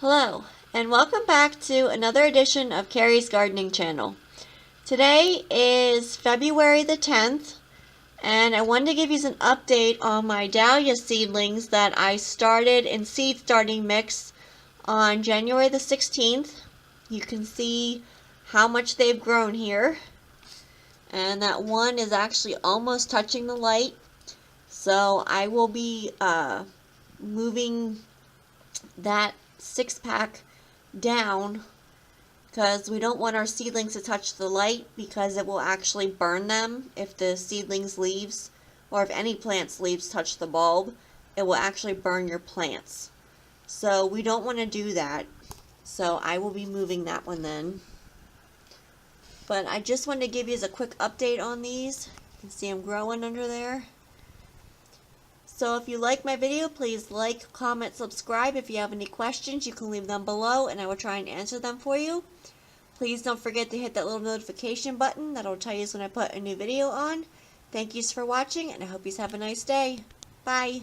Hello, and welcome back to another edition of Carrie's Gardening Channel. Today is February the 10th, and I wanted to give you an update on my dahlia seedlings that I started in seed starting mix on January the 16th. You can see how much they've grown here, and that one is actually almost touching the light. So I will be moving that 6-pack down because we don't want our seedlings to touch the light because it will actually burn them if the seedlings leaves or if any plant's leaves touch the bulb. It will actually burn your plants. So we don't want to do that. So I will be moving that one then. But I just wanted to give you a quick update on these. You can see them growing under there. So if you like my video, please like, comment, subscribe. If you have any questions, you can leave them below and I will try and answer them for you. Please don't forget to hit that little notification button. That'll tell you when I put a new video on. Thank you for watching and I hope you have a nice day. Bye.